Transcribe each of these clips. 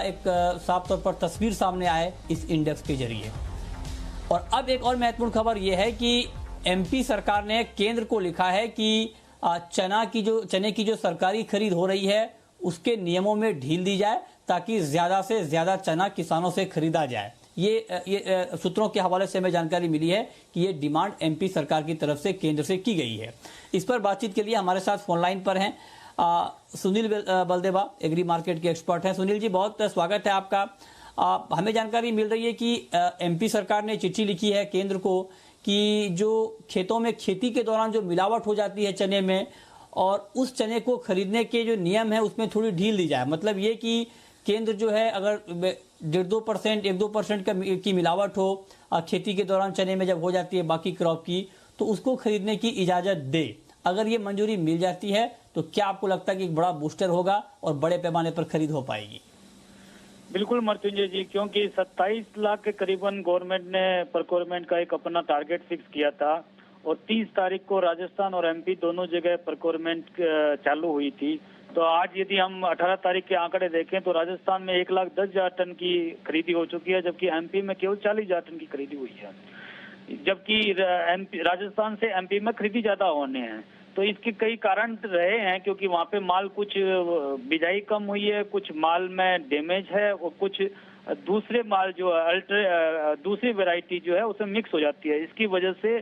एक साफ तौर पर तस्वीर सामने आए इस इंडेक्स के जरिए। और अब एक और महत्वपूर्ण खबर यह है कि एमपी सरकार ने केंद्र को लिखा है कि चने की जो सरकारी खरीद हो रही है उसके नियमों में ढील दी जाए ताकि ज्यादा से ज्यादा चना किसानों से खरीदा जाए। ये सूत्रों के हवाले से हमें जानकारी मिली है कि ये डिमांड एमपी सरकार की तरफ से केंद्र से की गई है। इस पर बातचीत के लिए हमारे साथ फोन लाइन पर हैं सुनील बलदेवा, एग्री मार्केट के एक्सपर्ट हैं। सुनील जी, बहुत स्वागत है आपका। हमें जानकारी मिल रही है कि एमपी सरकार ने चिट्ठी लिखी है केंद्र को कि जो खेतों में खेती के दौरान जो मिलावट हो जाती है चने में, और उस चने को खरीदने के जो नियम है उसमें थोड़ी ढील दी जाए। मतलब ये कि केंद्र जो है अगर 1.5% 1-2% की मिलावट हो खेती के दौरान चने में जब हो जाती है बाकी क्रॉप की, तो उसको खरीदने की इजाजत दे। अगर ये मंजूरी मिल जाती है तो क्या आपको लगता है कि एक बड़ा बूस्टर होगा और बड़े पैमाने पर खरीद हो पाएगी? बिल्कुल मृत्युंजय जी, क्योंकि 27 लाख के करीबन गवर्नमेंट ने प्रोक्योरमेंट का एक अपना टारगेट फिक्स किया था और 30 तारीख को राजस्थान और एमपी दोनों जगह प्रोक्योरमेंट चालू हुई थी। तो आज यदि हम 18 तारीख के आंकड़े देखें तो राजस्थान में 1,10,000 टन की खरीदी हो चुकी है, जबकि एमपी में केवल 40,000 टन की खरीदी हुई है। जबकि राजस्थान से एमपी में खरीदी ज्यादा होने हैं। तो इसके कई कारण रहे हैं, क्योंकि वहाँ पे माल कुछ बिजाई कम हुई है, कुछ माल में डैमेज है और कुछ दूसरे माल जो दूसरी वैरायटी जो है उसमें मिक्स हो जाती है। इसकी वजह से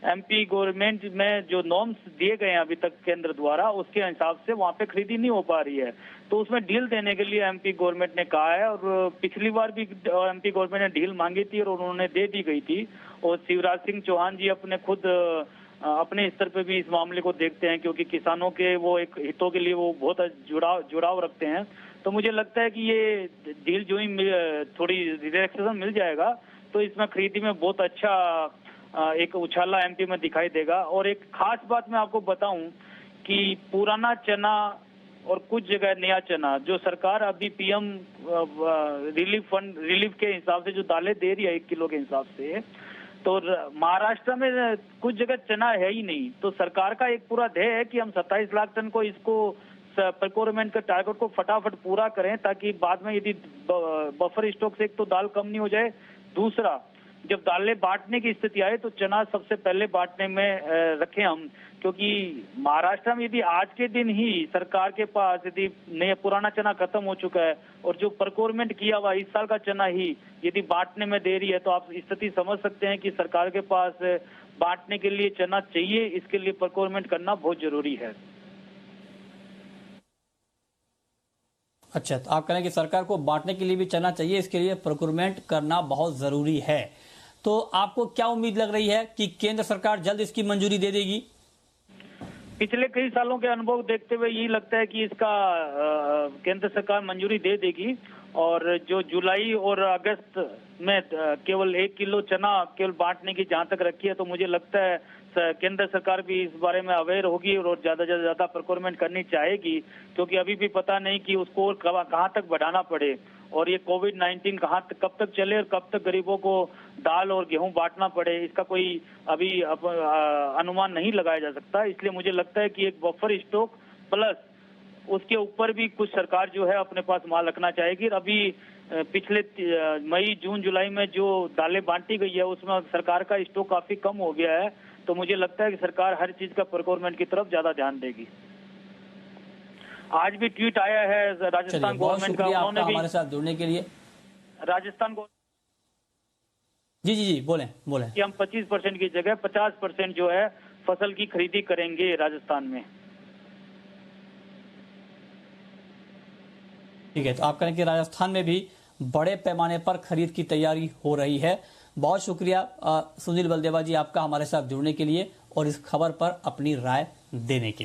एमपी गवर्नमेंट में जो नॉर्म्स दिए गए हैं अभी तक केंद्र द्वारा, उसके हिसाब से वहाँ पे खरीदी नहीं हो पा रही है। तो उसमें ढील देने के लिए एमपी गवर्नमेंट ने कहा है, और पिछली बार भी एमपी गवर्नमेंट ने ढील मांगी थी और उन्होंने दे दी गई थी। और शिवराज सिंह चौहान जी अपने स्तर पे भी इस मामले को देखते हैं, क्योंकि किसानों के वो एक हितों के लिए वो बहुत जुड़ाव रखते हैं। तो मुझे लगता है कि ये डील जो ही थोड़ी रिलैक्सेशन मिल जाएगा तो इसमें खरीदी में बहुत अच्छा एक उछाला एमपी में दिखाई देगा। और एक खास बात मैं आपको बताऊं कि पुराना चना और कुछ जगह नया चना जो सरकार अभी पीएम रिलीफ के हिसाब से जो दालें दे रही है 1 किलो के हिसाब से, तो महाराष्ट्र में कुछ जगह चना है ही नहीं। तो सरकार का एक पूरा ध्येय है कि हम 27 लाख टन को इसको प्रोक्योरमेंट के टारगेट को फटाफट पूरा करें, ताकि बाद में यदि बफर स्टॉक से एक तो दाल कम नहीं हो जाए, दूसरा जब दालें बांटने की स्थिति आए तो चना सबसे पहले बांटने में रखें हम। क्योंकि महाराष्ट्र में यदि आज के दिन ही सरकार के पास यदि नया पुराना चना खत्म हो चुका है और जो प्रोक्योरमेंट किया हुआ इस साल का चना ही यदि बांटने में दे रही है, तो आप स्थिति समझ सकते हैं कि सरकार के पास बांटने के लिए चना चाहिए। इसके लिए प्रोक्योरमेंट करना बहुत जरूरी है। अच्छा, तो आप कह रहे हैं कि सरकार को बांटने के लिए भी चना चाहिए, इसके लिए प्रोक्योरमेंट करना बहुत जरूरी है। तो आपको क्या उम्मीद लग रही है कि केंद्र सरकार जल्द इसकी मंजूरी दे देगी? पिछले कई सालों के अनुभव देखते हुए यही लगता है कि इसका केंद्र सरकार मंजूरी दे देगी। और जो जुलाई और अगस्त में केवल 1 किलो चना केवल बांटने की जहां तक रखी है, तो मुझे लगता है केंद्र सरकार भी इस बारे में अवेयर होगी और ज्यादा से ज्यादा प्रोक्योरमेंट करनी चाहेगी। क्योंकि अभी भी पता नहीं कि उसको कहां तक बढ़ाना पड़े और ये कोविड-19 कब तक चले और कब तक गरीबों को दाल और गेहूं बांटना पड़े, इसका कोई अभी अनुमान नहीं लगाया जा सकता। इसलिए मुझे लगता है कि एक बफर स्टॉक प्लस उसके ऊपर भी कुछ सरकार जो है अपने पास माल रखना चाहेगी। अभी पिछले मई जून जुलाई में जो दालें बांटी गई है उसमें सरकार का स्टॉक काफी कम हो गया है। तो मुझे लगता है कि सरकार हर चीज का प्रोक्योरमेंट की तरफ ज्यादा ध्यान देगी। आज भी ट्वीट आया है राजस्थान गवर्नमेंट का, उन्होंने भी हमारे साथ जुड़ने के लिए राजस्थान को जी बोलें कि हम 25% की जगह 50% जो है फसल की खरीदी करेंगे राजस्थान में। ठीक है, तो आप कहें कि राजस्थान में भी बड़े पैमाने पर खरीद की तैयारी हो रही है। बहुत शुक्रिया सुनील बलदेवा जी आपका हमारे साथ जुड़ने के लिए और इस खबर पर अपनी राय देने के लिए।